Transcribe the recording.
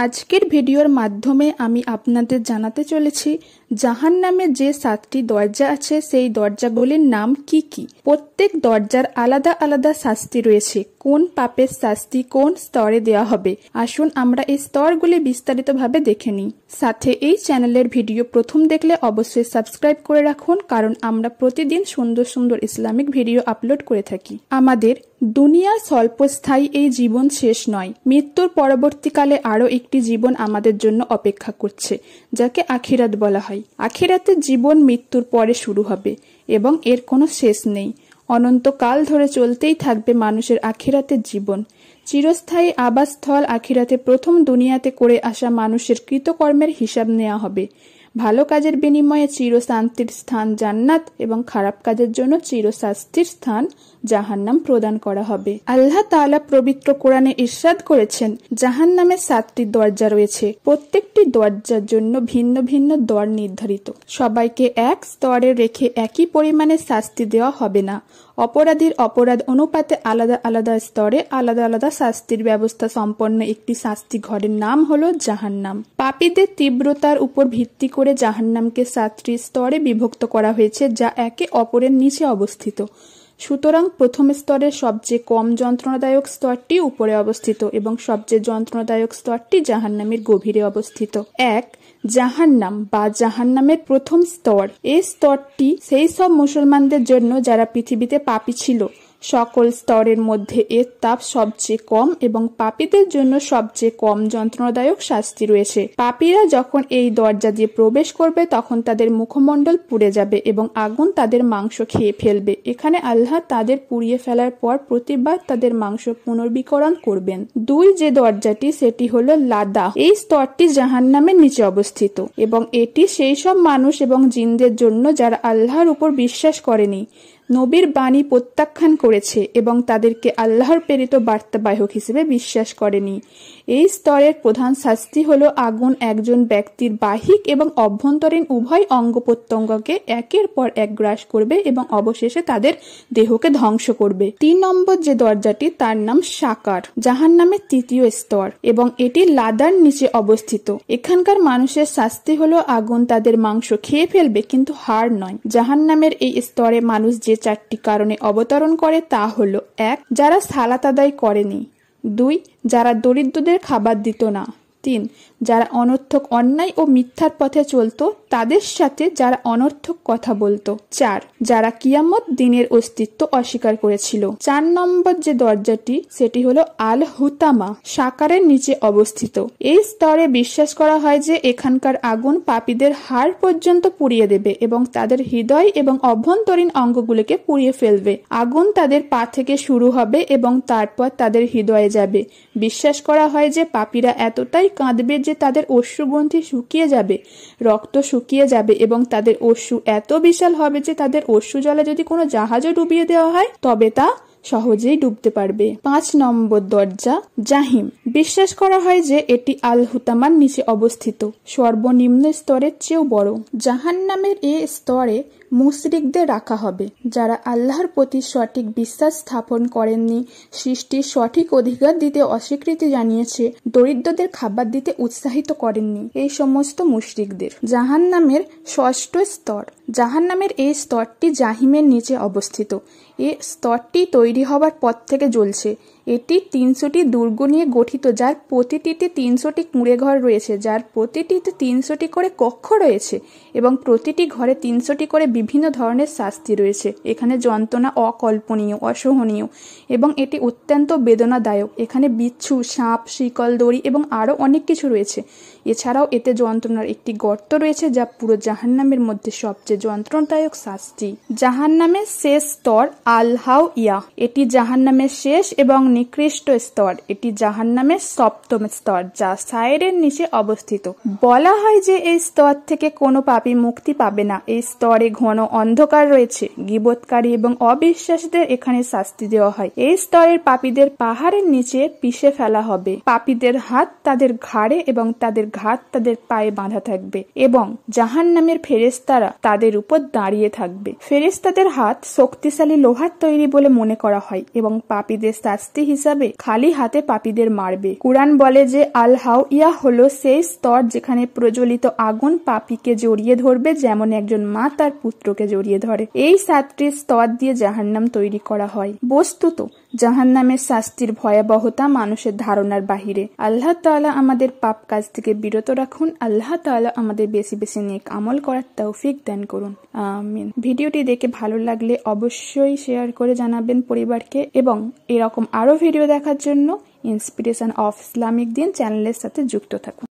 আজকের ভিডিওর মাধ্যমে আমি আপনাদের জানাতে চলেছি জাহান্নামে যে 7টি দরজা আছে সেই দরজাগুলির নাম কি কি। প্রত্যেক দরজার আলাদা আলাদা শাস্তি রয়েছে, কোন পাপের শাস্তি কোন স্তরে দেওয়া হবে। আসুন আমরা এই স্তরগুলি বিস্তারিতভাবে দেখে নিই। সাথে এই চ্যানেলের ভিডিও প্রথম দেখলে অবশ্যই সাবস্ক্রাইব করে রাখুন, কারণ আমরা প্রতিদিন সুন্দর সুন্দর ইসলামিক ভিডিও আপলোড করে থাকি। আমাদের দুনিয়ার স্বল্পস্থায়ী এই জীবন শেষ নয়, মৃত্যুর পরবর্তীকালে আরও একটি জীবন আমাদের জন্য অপেক্ষা করছে, যাকে আখিরাত বলা হয়। আখিরাতের জীবন মৃত্যুর পরে শুরু হবে এবং এর কোনো শেষ নেই। অনন্তকাল ধরে চলতেই থাকবে মানুষের আখিরাতের জীবন। চিরস্থায়ী আবাসস্থল আখিরাতে প্রথম দুনিয়াতে করে আসা মানুষের কৃতকর্মের হিসাব নেওয়া হবে। ভালো কাজের বিনিময়ে চিরশান্তির স্থান জান্নাত এবং খারাপ কাজের জন্য চিরশাস্তির স্থান জাহান্নাম প্রদান করা হবে। আল্লাহ তাআলা পবিত্র কোরআনে ইরশাদ করেছেন, জাহান্নামে 7টি দরজা রয়েছে, প্রত্যেকটি দরজার জন্য ভিন্ন ভিন্ন দর নির্ধারিত। সবাইকে এক স্তরে রেখে একই পরিমাণে শাস্তি দেওয়া হবে না। অপরাধীর অপরাধ অনুপাতে আলাদা আলাদা স্তরে আলাদা আলাদা শাস্তির ব্যবস্থা সম্পন্ন একটি শাস্তি ঘরের নাম হলো জাহান্নাম। পাপীদের তীব্রতার উপর ভিত্তি করে জাহান্নামকে 7টি স্তরে বিভক্ত করা হয়েছে, যা একে অপরের নিচে অবস্থিত। সুতরাং প্রথম স্তরের সবচেয়ে কম যন্ত্রণাদায়ক স্তরটি উপরে অবস্থিত এবং সবচেয়ে যন্ত্রণাদায়ক স্তরটি জাহান্নামের গভীরে অবস্থিত। এক, জাহান্নাম বা জাহান্নামের প্রথম স্তর। এই স্তরটি সেই সব মুসলমানদের জন্য যারা পৃথিবীতে পাপী ছিল। সকল স্তরের মধ্যে এর তাপ সবচেয়ে কম এবং পাপীদের জন্য সবচেয়ে কম যন্ত্রণাদায়ক শাস্তি রয়েছে। পাপীরা যখন এই দরজা দিয়ে প্রবেশ করবে তখন তাদের মুখমণ্ডল পুড়ে যাবে এবং আগুন তাদের মাংস খেয়ে ফেলবে। এখানে আল্লাহ তাদের পুড়িয়ে ফেলার পর প্রতিবার তাদের মাংস পুনর্বিকরণ করবেন। 2, যে দরজাটি সেটি হলো লাদা। এই স্তরটি জাহান্নামের নিচে অবস্থিত এবং এটি সেই সব মানুষ এবং জিনদের জন্য যারা আল্লাহর উপর বিশ্বাস করেনি, নবীর বাণী প্রত্যাখ্যান করেছে এবং তাদেরকে আল্লাহর প্রেরিত বার্তাবাহক হিসেবে বিশ্বাস করেনি। এই স্তরের প্রধান শাস্তি হলো আগুন একজন ব্যক্তির বাহ্যিক এবং অভ্যন্তরীণ উভয় অঙ্গ প্রত্যঙ্গকে একের পর এক গ্রাস করবে এবং অবশেষে তাদের দেহকে ধ্বংস করবে। 3 নম্বর যে দরজাটি তার নাম সাকার, জাহান্নামের 3য় স্তর এবং এটি লাদার নিচে অবস্থিত। এখানকার মানুষের শাস্তি হলো আগুন তাদের মাংস খেয়ে ফেলবে, কিন্তু হাড় নয়। জাহান্নামের এই স্তরে মানুষ যে 4টি কারণে অবতরণ করে তা হলো: 1, যারা সালাত আদায় করেনি; 2, যারা দরিদ্রদের খাবার দিত না; 3, যারা অনর্থক অন্যায় ও মিথ্যার পথে চলতো তাদের সাথে যারা অনর্থক কথা বলতো; 4, যারা কিয়ামত দিনের অস্তিত্ব অস্বীকার করেছিল। 4 নম্বর যে দরজাটি সেটি হলো আল হুতামা, সাকারের নিচে অবস্থিত। এই স্তরে বিশ্বাস করা হয় যে এখানকার আগুন পাপীদের হাড় পর্যন্ত পুড়িয়ে দেবে এবং তাদের হৃদয় এবং অভ্যন্তরীণ অঙ্গগুলিকে পুড়িয়ে ফেলবে। আগুন তাদের পা থেকে শুরু হবে এবং তারপর তাদের হৃদয়ে যাবে। বিশ্বাস করা হয় যে পাপীরা এতটাই কাঁদবে যে তাদের অশ্রুগ্রন্থি শুকিয়ে যাবে, রক্ত শুকিয়ে যাবে এবং তাদের অশ্রু এত বিশাল হবে যে তাদের অশ্রু জলে যদি কোনো জাহাজও ডুবিয়ে দেওয়া হয় তবে তা সহজেই ডুবতে পারবে। 5 নম্বর দরজা জাহিম। বিশ্বাস করা হয় যে এটি আল হুতামার নিচে অবস্থিত, সর্বনিম্ন স্তরের চেয়েও বড়। জাহান্নামের এই স্তরে মুশরিকদের রাখা হবে, যারা আল্লাহর প্রতি সঠিক বিশ্বাস স্থাপন করেননি, সৃষ্টির সঠিক অধিকার দিতে অস্বীকৃতি জানিয়েছে, দরিদ্রদের খাবার দিতে উৎসাহিত করেননি, এই সমস্ত মুশরিকদের। জাহান্নামের 6ষ্ঠ স্তর। জাহান্নামের এই স্তরটি জাহিমের নিচে অবস্থিত। এই স্তরটি তৈরি হবার পর থেকে জ্বলছে। এটি 300টি দুর্গ নিয়ে গঠিত, যার প্রতিটিতে 300টি কুঁড়ে ঘর রয়েছে, যার প্রতিটিতে 300টি করে কক্ষ রয়েছে এবং প্রতিটি ঘরে 300টি করে বিভিন্ন ধরনের শাস্তি রয়েছে। এখানে যন্ত্রণা অকল্পনীয়, অসহনীয় এবং এটি অত্যন্ত বেদনাদায়ক। এখানে বিচ্ছু, সাপ, শিকল, দড়ি এবং আরও অনেক কিছু রয়েছে। এছাড়াও এতে যন্ত্রণার একটি গর্ত রয়েছে, যা পুরো জাহান্নামের মধ্যে সবচেয়ে যন্ত্রণাদায়ক শাস্তি। জাহান্নামের শেষ স্তর আল হাওইয়া। এটি জাহান্নামের শেষ এবং নিকৃষ্ট স্তর। এটি জাহান্নামের 7ম স্তর, যা সায়েরের নিচে অবস্থিত। বলা হয় যে এই স্তর থেকে কোনো পাপী মুক্তি পাবে না। এই স্তরে ঘন অন্ধকার রয়েছে। গীবতকারী এবং অবিশ্বাসীদের এখানে শাস্তি দেওয়া হয়। এই স্তরের পাপীদের পাহাড়ের নিচে পিষে ফেলা হবে। পাপীদের হাত তাদের ঘাড়ে এবং তাদের ঘাট তাদের পায়ে বাঁধা থাকবে এবং জাহান্নামের ফেরেশতারা তাদের উপর দাঁড়িয়ে থাকবে। ফেরেশতাদের হাত শক্তিশালী লোহার তৈরি বলে মনে করা হয় এবং পাপীদের শাস্তি শাস্তি হিসাবে খালি হাতে পাপীদের মারবে। কুরআন বলে যে আল হাওয়া হলো সেই স্তর যেখানে প্রজ্বলিত আগুন পাপীকে জড়িয়ে ধরবে যেমন একজন মা তার পুত্রকে জড়িয়ে ধরে। এই 7টি স্তর দিয়ে জাহান্নাম তৈরি করা হয়। বস্তুত জাহান্নামের শাস্তির ভয়াবহতা মানুষের ধারণার বাহিরে। আল্লাহ তাআলা আমাদের পাপ কাজ থেকে বিরত রাখুন। আল্লাহ তাআলা আমাদের বেশি বেশি নেক আমল করার তৌফিক দান করুন, আমিন। ভিডিওটি দেখে ভালো লাগলে অবশ্যই শেয়ার করে জানাবেন পরিবারকে, এবং এরকম আরো ভিডিও দেখার জন্য ইন্সপিরেশন অফ ইসলামিক দিন চ্যানেলের সাথে যুক্ত থাকুন।